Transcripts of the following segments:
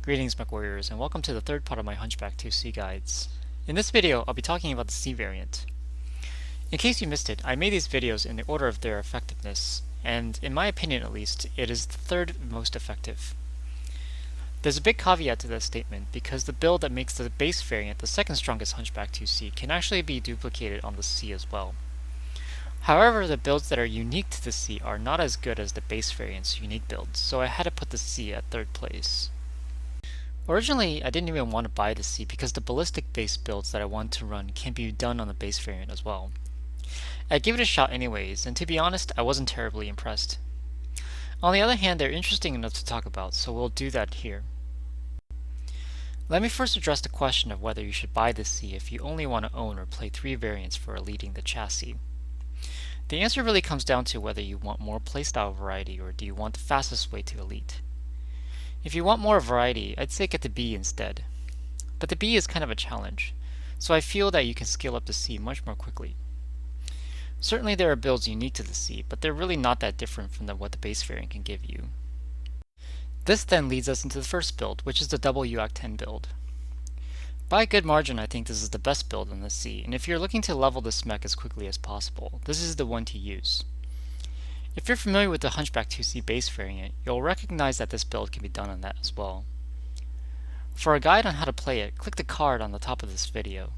Greetings, MechWarriors, and welcome to the third part of my Hunchback IIC guides. In this video, I'll be talking about the C variant. In case you missed it, I made these videos in the order of their effectiveness, and in my opinion at least, it is the third most effective. There's a big caveat to that statement, because the build that makes the base variant the second strongest Hunchback IIC can actually be duplicated on the C as well. However, the builds that are unique to the C are not as good as the base variant's unique builds, so I had to put the C at third place. Originally, I didn't even want to buy the C because the ballistic-based builds that I want to run can be done on the base variant as well. I gave it a shot anyways, and to be honest, I wasn't terribly impressed. On the other hand, they're interesting enough to talk about, so we'll do that here. Let me first address the question of whether you should buy the C if you only want to own or play 3 variants for leading the chassis. The answer really comes down to whether you want more playstyle variety or do you want the fastest way to elite. If you want more variety, I'd say get the B instead. But the B is kind of a challenge, so I feel that you can scale up the C much more quickly. Certainly there are builds unique to the C, but they're really not that different from what the base variant can give you. This then leads us into the first build, which is the double UAC 10 build. By a good margin, I think this is the best build in the C, and if you're looking to level this mech as quickly as possible, this is the one to use. If you're familiar with the Hunchback IIC base variant, you'll recognize that this build can be done on that as well. For a guide on how to play it, click the card on the top of this video.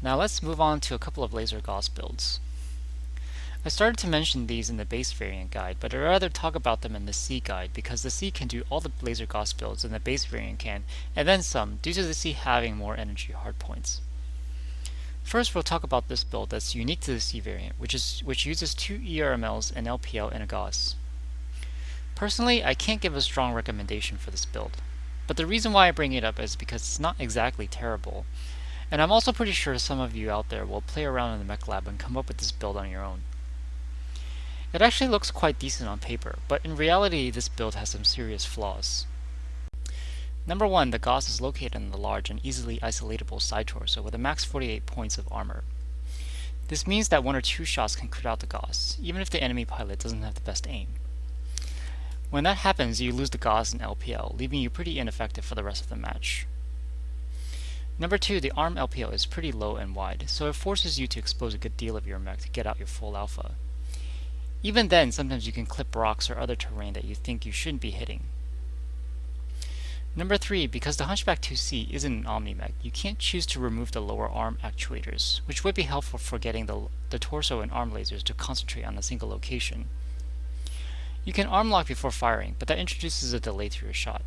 Now let's move on to a couple of laser Gauss builds. I started to mention these in the base variant guide, but I'd rather talk about them in the C guide because the C can do all the laser Gauss builds than the base variant can, and then some, due to the C having more energy hardpoints. First, we'll talk about this build that's unique to the C variant, which uses 2 ERMLs, an LPL, and a Gauss. Personally, I can't give a strong recommendation for this build, but the reason why I bring it up is because it's not exactly terrible, and I'm also pretty sure some of you out there will play around in the mech lab and come up with this build on your own. It actually looks quite decent on paper, but in reality this build has some serious flaws. Number 1, the Gauss is located in the large and easily isolatable side torso with a max 48 points of armor. This means that 1 or 2 shots can crit out the Gauss, even if the enemy pilot doesn't have the best aim. When that happens, you lose the Gauss and LPL, leaving you pretty ineffective for the rest of the match. Number 2, the arm LPL is pretty low and wide, so it forces you to expose a good deal of your mech to get out your full alpha. Even then, sometimes you can clip rocks or other terrain that you think you shouldn't be hitting. Number 3, because the Hunchback IIC isn't an Omni-mech, you can't choose to remove the lower arm actuators, which would be helpful for getting the torso and arm lasers to concentrate on a single location. You can arm lock before firing, but that introduces a delay to your shot.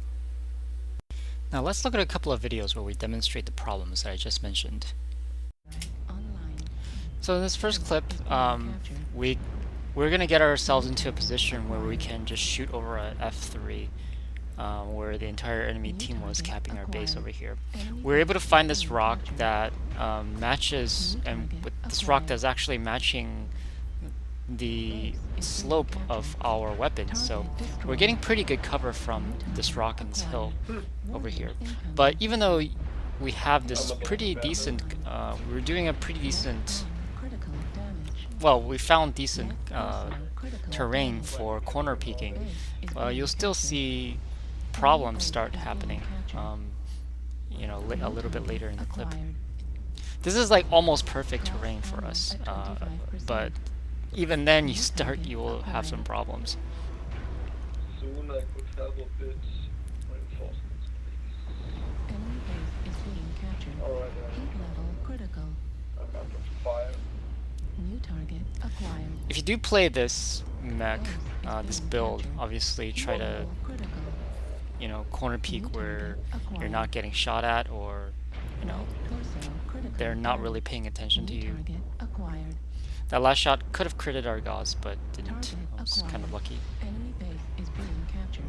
Now let's look at a couple of videos where we demonstrate the problems that I just mentioned. So in this first clip, we're going to get ourselves into a position where we can just shoot over a F3. Where the entire enemy team was capping our base over here. We're able to find this rock that matches, and with this rock that's actually matching the slope of our weapons. So we're getting pretty good cover from this rock and this hill over here. But even though we have this pretty decent, we're doing a pretty decent, well, we found decent terrain for corner peeking, you'll still see problems start happening, a little bit later in the clip. This is like almost perfect terrain for us, but even then you will have some problems. Soon I could have a bit reinforcements. Enemy base is being captured. Alright, Heat level critical. I'm out of fire. New target acquired. If you do play this mech, this build, obviously try to Critical. corner peek where you're not getting shot at, or Torso critical. they're not really paying attention to New you. target acquired. That last shot could have critted our Gauss, but didn't. I was kind of lucky. Enemy base is being captured.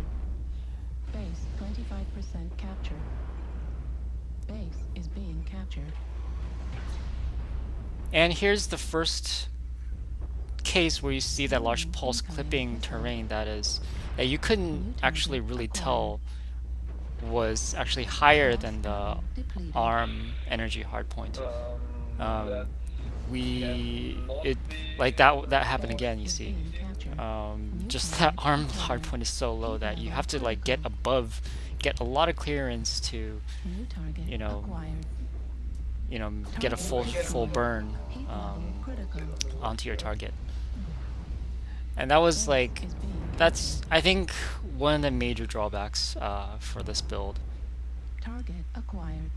Base 25% capture. Base is being captured. And here's the first case where you see that large pulse clipping terrain that you couldn't actually really tell was actually higher than the arm energy hardpoint. That happened again, you see. Just that arm hardpoint is so low that you have to like get above get a lot of clearance to, New target you know, acquired. get a full burn Heat level critical. onto your target. And that was Base like, is being that's captured. I think one of the major drawbacks for this build. Target acquired.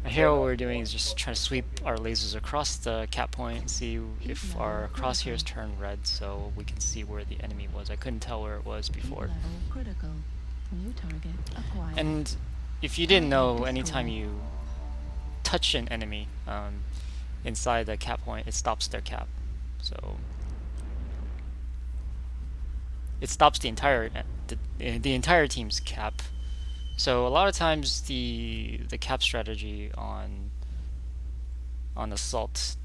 Here what we're doing is just trying to sweep our lasers across the cap point, see if our crosshairs turn red so we can see where the enemy was. I couldn't tell where it was Heat before. level critical. New target acquired. And if you didn't know, Target anytime destroyed. you touch an enemy inside the cap point, it stops their cap. So it stops the entire team's cap. So a lot of times the cap strategy on assault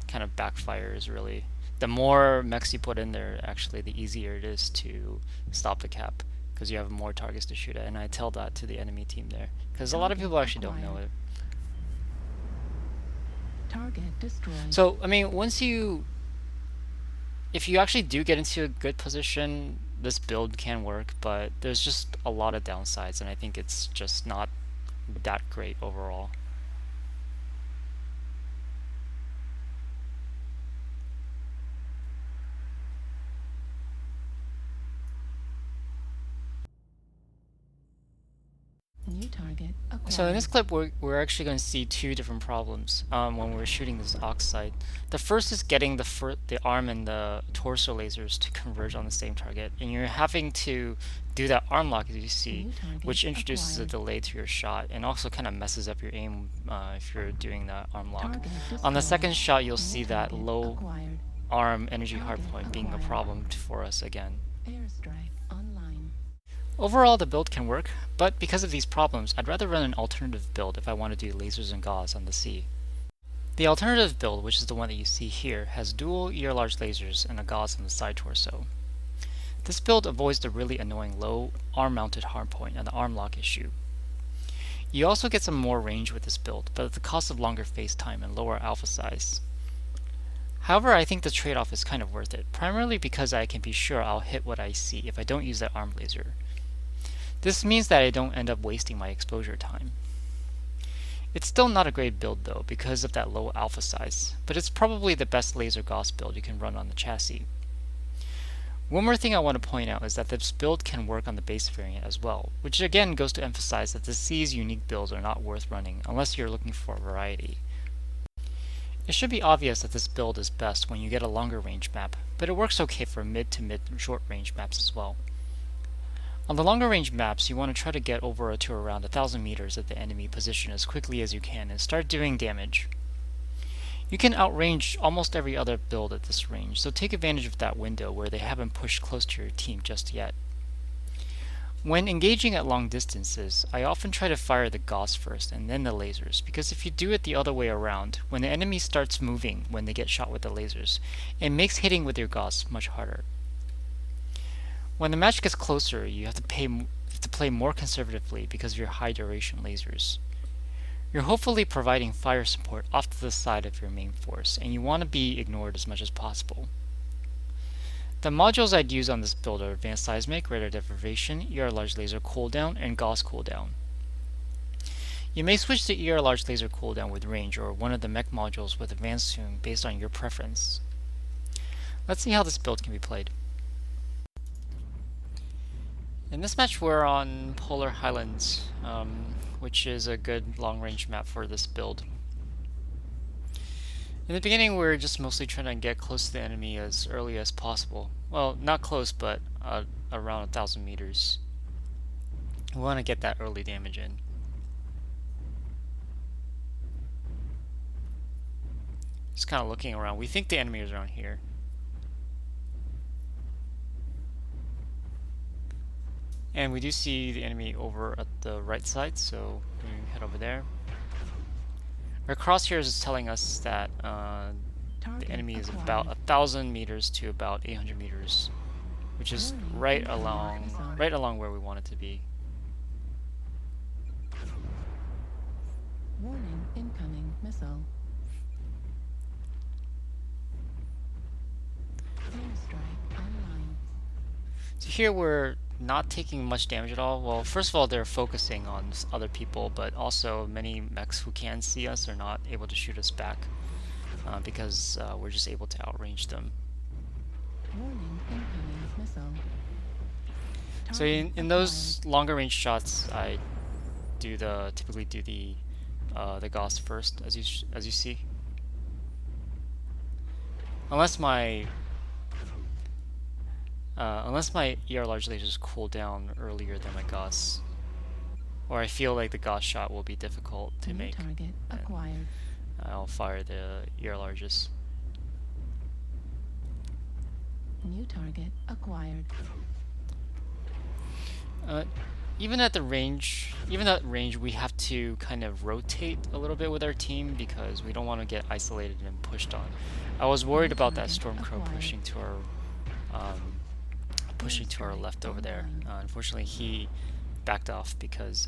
kind of backfires really. The more mechs you put in there, actually, the easier it is to stop the cap because you have more targets to shoot at. And I tell that to the enemy team there because a lot of people actually don't know it. Target destroyed. So I mean, if you actually do get into a good position, this build can work, but there's just a lot of downsides, and I think it's just not that great overall. New target acquired. So in this clip, we're actually going to see two different problems when we're shooting this oxide. The first is getting the arm and the torso lasers to converge on the same target, and you're having to do that arm lock, as you see, which introduces a delay to your shot and also kind of messes up your aim if you're doing that arm lock. On the second shot, you'll see that low arm energy hardpoint being a problem for us again. Airstrike online. Overall, the build can work, but because of these problems, I'd rather run an alternative build if I want to do lasers and Gauss on the sea. The alternative build, which is the one that you see here, has dual ER-large lasers and a Gauss on the side torso. This build avoids the really annoying low arm-mounted hardpoint and the arm lock issue. You also get some more range with this build, but at the cost of longer face time and lower alpha size. However, I think the trade-off is kind of worth it, primarily because I can be sure I'll hit what I see if I don't use that arm laser. This means that I don't end up wasting my exposure time. It's still not a great build though because of that low alpha size, but it's probably the best laser Gauss build you can run on the chassis. One more thing I want to point out is that this build can work on the base variant as well, which again goes to emphasize that the C's unique builds are not worth running unless you're looking for variety. It should be obvious that this build is best when you get a longer range map, but it works okay for mid to short range maps as well. On the longer range maps, you want to try to get over to around 1,000 meters of the enemy position as quickly as you can and start doing damage. You can outrange almost every other build at this range, so take advantage of that window where they haven't pushed close to your team just yet. When engaging at long distances, I often try to fire the Gauss first and then the lasers, because if you do it the other way around, when the enemy starts moving when they get shot with the lasers, it makes hitting with your Gauss much harder. When the match gets closer, you have to play more conservatively because of your high duration lasers. You're hopefully providing fire support off to the side of your main force, and you want to be ignored as much as possible. The modules I'd use on this build are Advanced Seismic, Radar Deprivation, ER-Large Laser Cooldown, and Gauss Cooldown. You may switch to ER-Large Laser Cooldown with range or one of the mech modules with Advanced Tune based on your preference. Let's see how this build can be played. In this match we're on Polar Highlands, which is a good long-range map for this build. In the beginning we're just mostly trying to get close to the enemy as early as possible. Well, not close, but around 1,000 meters. We want to get that early damage in. Just kind of looking around. We think the enemy is around here. And we do see the enemy over at the right side, so we head over there. Our crosshairs is telling us that the enemy is about 1,000 meters to about 800 meters, which is right along where we want it to be. Warning, incoming missile. Airstrike online. So here we're not taking much damage at all. Well, first of all, they're focusing on other people, but also many mechs who can see us are not able to shoot us back because we're just able to outrange them. Warning, incoming missile. So in those longer range shots, I typically do the Gauss first, as you see. Unless my ER large lasers cool down earlier than my Gauss, or I feel like the Gauss shot will be difficult to New make, target acquired. I'll fire the ER larges. New target acquired. Even at range, we have to kind of rotate a little bit with our team because we don't want to get isolated and pushed on. I was worried about that Stormcrow pushing to our left over there. Unfortunately, he backed off because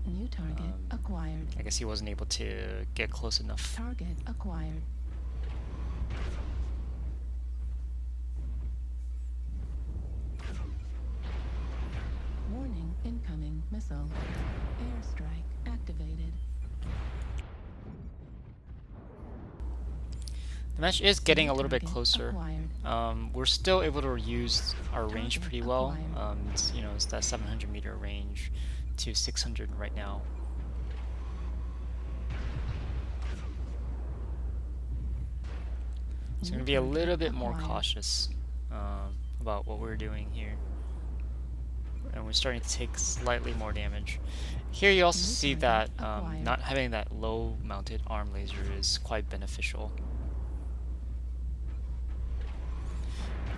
New target acquired. I guess he wasn't able to get close enough. Target acquired. Warning, incoming missile. Airstrike activated. The match is getting a little bit Target closer. acquired. We're still able to use our range Target pretty well. acquired. It's that 700-meter range to 600 right now. So I'm going to be a little bit more cautious about what we're doing here. And we're starting to take slightly more damage. Here you also see that not having that low mounted arm laser is quite beneficial.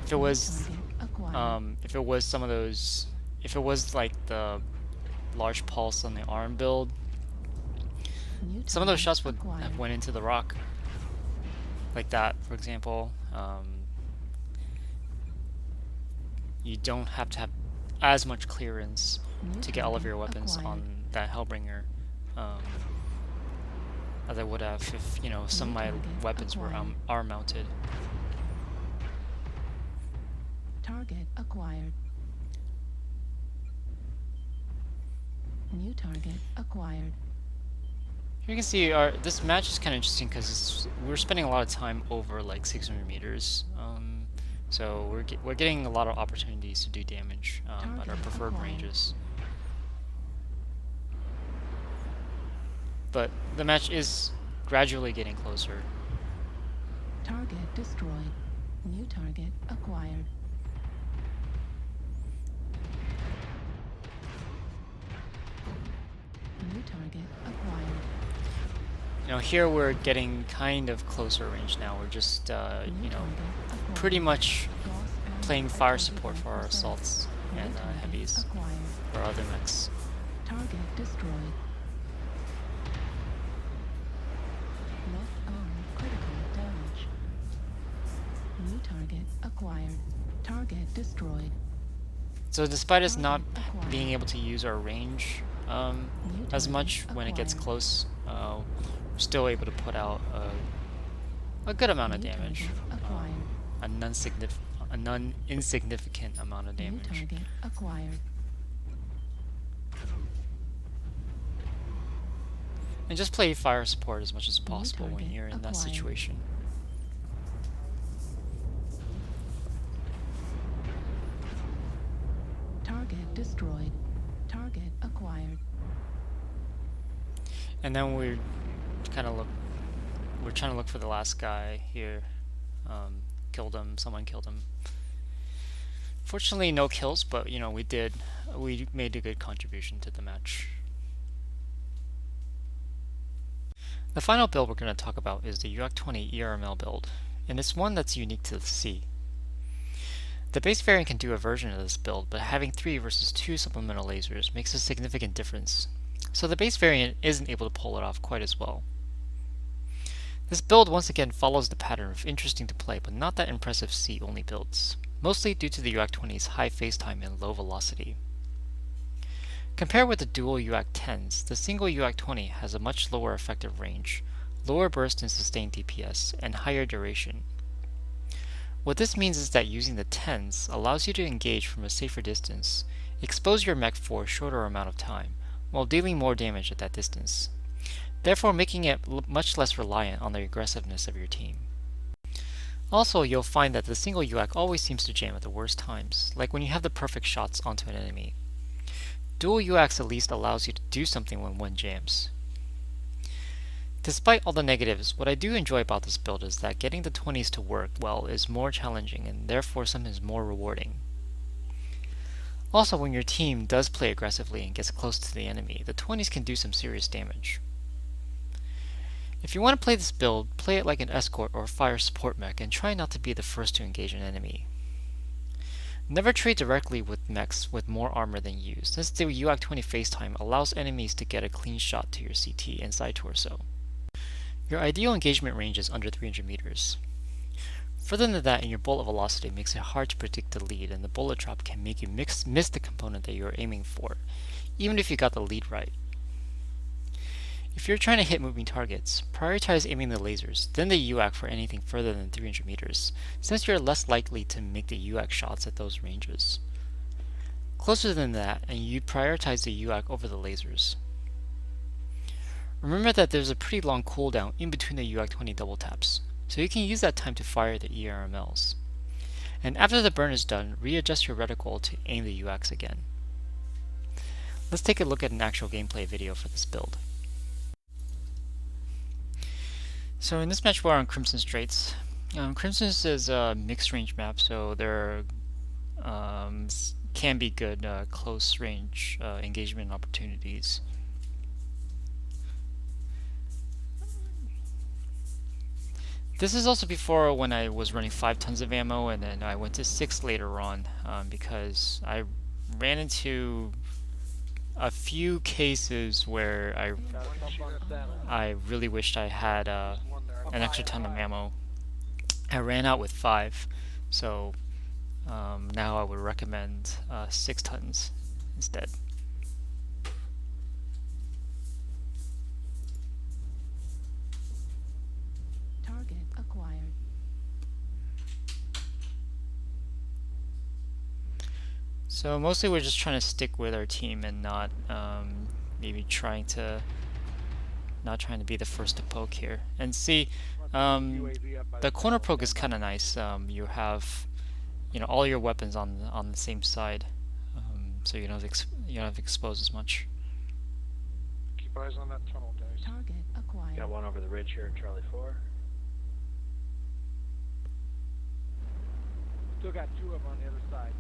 If it was some of those, if it was like the large pulse on the arm build, some of those shots would have went into the rock. Like that, for example. You don't have to have as much clearance to get all of your weapons on that Hellbringer as I would have if some of my weapons were arm mounted. Target acquired. New target acquired. Here you can see this match is kind of interesting because we're spending a lot of time over like 600 meters. So we're getting a lot of opportunities to do damage at our preferred ranges. But the match is gradually getting closer. Target destroyed. New target acquired. New target acquired. Here we're getting kind of closer range now. We're just, pretty much playing fire support for our assaults and heavies or other mechs. Target destroyed. Left arm critical damage. New target acquired. Target destroyed. So despite us not being able to use our range as much when it gets close, we're still able to put out a good amount of damage. A non-insignificant amount of damage. Target acquired. And just play fire support as much as possible when you're in that acquired. situation. Target destroyed. Target acquired. And then we're trying to look for the last guy here. Killed him. Someone killed him. Fortunately, no kills, but we made a good contribution to the match. The final build we're going to talk about is the UAC-20 ERML build, and it's one that's unique to the C. The base variant can do a version of this build, but having 3 versus 2 supplemental lasers makes a significant difference, so the base variant isn't able to pull it off quite as well. This build once again follows the pattern of interesting to play but not that impressive C-only builds, mostly due to the UAC-20's high phase time and low velocity. Compared with the dual UAC-10s, the single UAC-20 has a much lower effective range, lower burst and sustained DPS, and higher duration. What this means is that using the 10s allows you to engage from a safer distance, expose your mech for a shorter amount of time, while dealing more damage at that distance, therefore making it much less reliant on the aggressiveness of your team. Also, you'll find that the single UAC always seems to jam at the worst times, like when you have the perfect shots onto an enemy. Dual UACs at least allows you to do something when one jams. Despite all the negatives, what I do enjoy about this build is that getting the 20s to work well is more challenging and therefore sometimes more rewarding. Also, when your team does play aggressively and gets close to the enemy, the 20s can do some serious damage. If you want to play this build, play it like an escort or fire support mech and try not to be the first to engage an enemy. Never trade directly with mechs with more armor than you, since the UAC 20 face time allows enemies to get a clean shot to your CT and side torso. Your ideal engagement range is under 300 meters. Further than that, and your bullet velocity makes it hard to predict the lead, and the bullet drop can make you miss the component that you are aiming for, even if you got the lead right. If you're trying to hit moving targets, prioritize aiming the lasers, then the UAC for anything further than 300 meters, since you're less likely to make the UAC shots at those ranges. Closer than that, and you prioritize the UAC over the lasers. Remember that there's a pretty long cooldown in between the UAC 20 double taps, so you can use that time to fire the ERMLs. And after the burn is done, readjust your reticle to aim the UACs again. Let's take a look at an actual gameplay video for this build. So in this match we're on Crimson Straits. Crimson is a mixed range map, so there can be good close range engagement opportunities. This is also before when I was running 5 tons of ammo, and then I went to 6 later on because I ran into a few cases where I really wished I had an extra ton of ammo. I ran out with 5, so now I would recommend 6 tons instead. Target acquired. So mostly we're just trying to stick with our team and not maybe not trying to be the first to poke here. And see, the corner poke is kind of nice. You have, all your weapons on the same side, so you don't have to expose as much. Keep eyes on that tunnel, guys. Target acquired. Got one over the ridge here in Charlie 4. Still got 2 of them on the other side.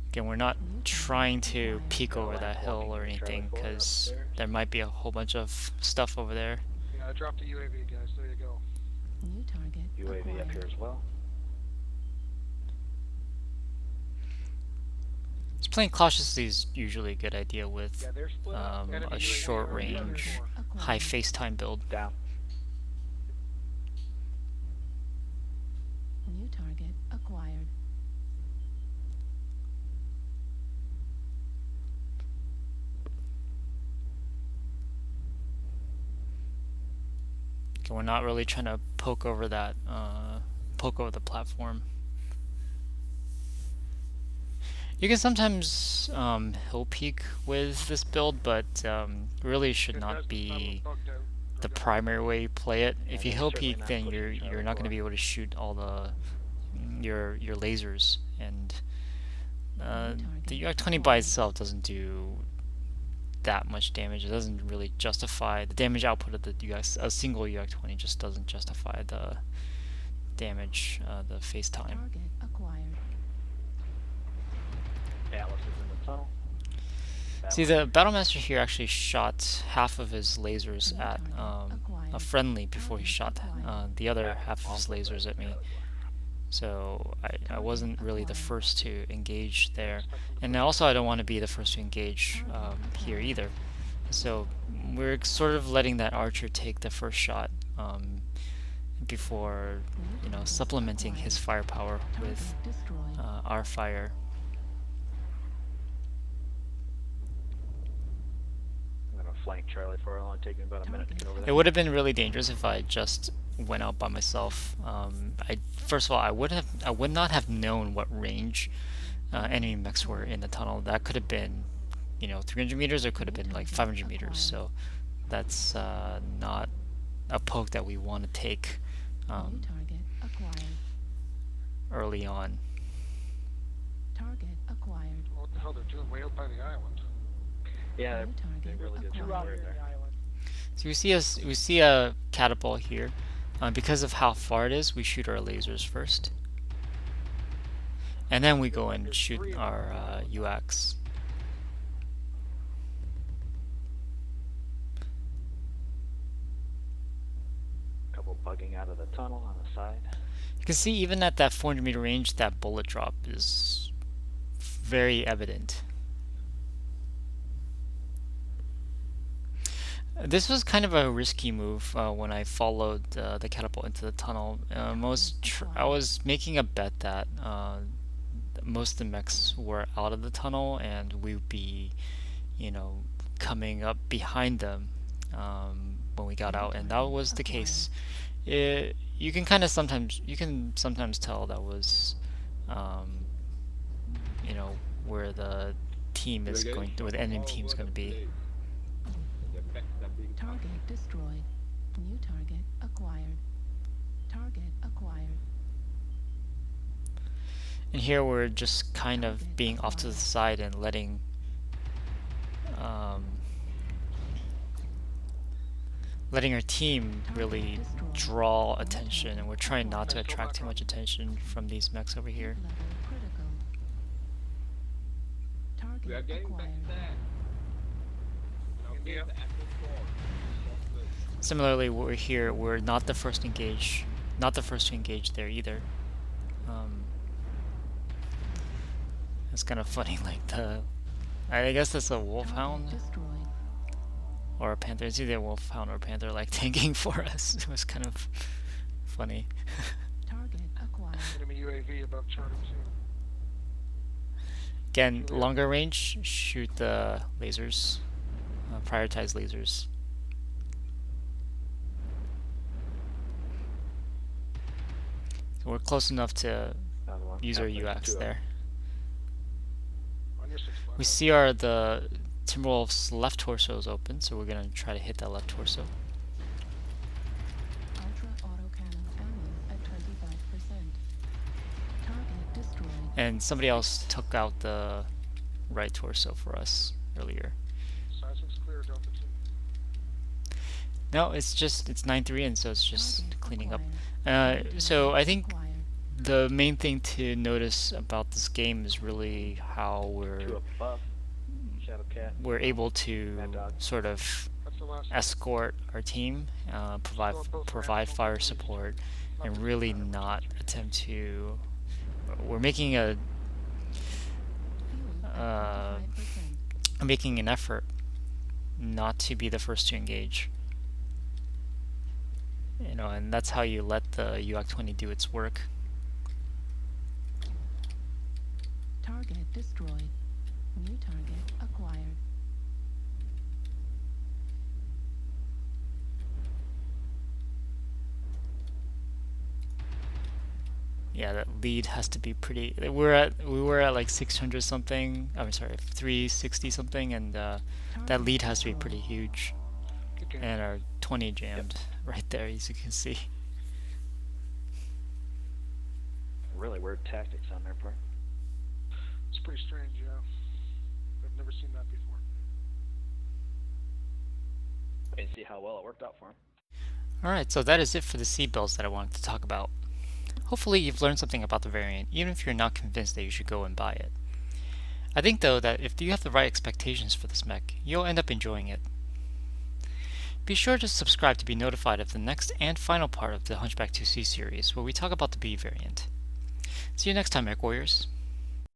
Again, we're not trying to peek over that hill or anything because there might be a whole bunch of stuff over there. Yeah, I dropped the UAV, guys. There you go. New target UAV acquired. up here as well. Just playing cautiously is usually a good idea with Yeah, they're split up. Enemy a UAV short over here. range, Acquired. high face time build. Down. New target acquired. Okay, we're not really trying to poke over that, poke over the platform. You can sometimes hill peek with this build, but really should not be the primary way you play it. If you they're hill certainly peek, not then pushing you're Charlie not going to 4. be able to shoot all your lasers, and the UAC 20 by itself doesn't do that much damage. It doesn't really justify the damage output of the UAC. A single UAC 20 just doesn't justify the damage, the face time. Target acquired. Atlas is in the tunnel. See, the Battlemaster here actually shot half of his lasers at a friendly before he shot the other half of his lasers at me. So I wasn't really the first to engage there. And also I don't want to be the first to engage here either. So we're sort of letting that archer take the first shot before, supplementing his firepower with Target destroyed. our fire. I'm gonna flank Charlie 4. It'll only take me about a minute to get over there. It would have been really dangerous if I just went out by myself. First of all, I would not have known what range enemy mechs were in the tunnel. That could have been, 300 meters, or could have been like 500 meters. So that's not a poke that we want to take Target acquired. early on. Target acquired. What the hell they're doing way out by the island? Yeah, New they target really did acquired. something weird there. So we see a catapult here. Because of how far it is, we shoot our lasers first, and then we go and shoot our UX. Couple bugging out of the tunnel on the side. You can see even at that 400-meter range, that bullet drop is very evident. This was kind of a risky move when I followed the catapult into the tunnel. I was making a bet that most of the mechs were out of the tunnel, and we would be, coming up behind them when we got out, and that was the case. You can sometimes tell that was, where the team is going, where the enemy team is going to be. Target destroyed. New target acquired. Target acquired. And here we're just kind of being off to the side and letting our team really draw attention, and we're trying not to attract too much attention from these mechs over here. Level critical. Target acquired. India. Similarly, we're not the first to engage there either. It's kind of funny, like I guess that's a wolfhound Destroyed. or a panther. It's either a wolfhound or a panther, like tanking for us. It was kind of funny. Target acquired. Enemy UAV above Charlie 2. Again, longer range, shoot the lasers, prioritize lasers. So we're close enough to Another one. use our Yeah, there's UX two of there. On your 6 We see the Timberwolf's left torso is open, so we're gonna try to hit that left torso. Ultra autocannon ammo at 25%. Target destroyed. And somebody else took out the right torso for us earlier. Seismic's clear, Delta 2. No, it's 9-3, and so it's just Target cleaning up. acquired. So I think Acquired. the main thing to notice about this game is really how Two above. Shadow Cat. we're able to Mad Dog. sort of That's the last escort our team, provide fire support, and really not attempt to. We're making Fuel at 25%. making an effort not to be the first to engage. And that's how you let the UX-20 do its work. Target destroyed. New target acquired. Yeah, that lead has to be pretty. We were at like 600 something. I'm sorry, 360 something, and that lead has to be pretty huge. Good game. And our 20 jammed right there, as you can see. Really weird tactics on their part. It's pretty strange, yeah. I've never seen that before. I didn't see how well it worked out for him. Alright, so that is it for the C builds that I wanted to talk about. Hopefully you've learned something about the variant, even if you're not convinced that you should go and buy it. I think though that if you have the right expectations for this mech, you'll end up enjoying it. Be sure to subscribe to be notified of the next and final part of the Hunchback IIC series, where we talk about the B variant. See you next time, MechWarriors.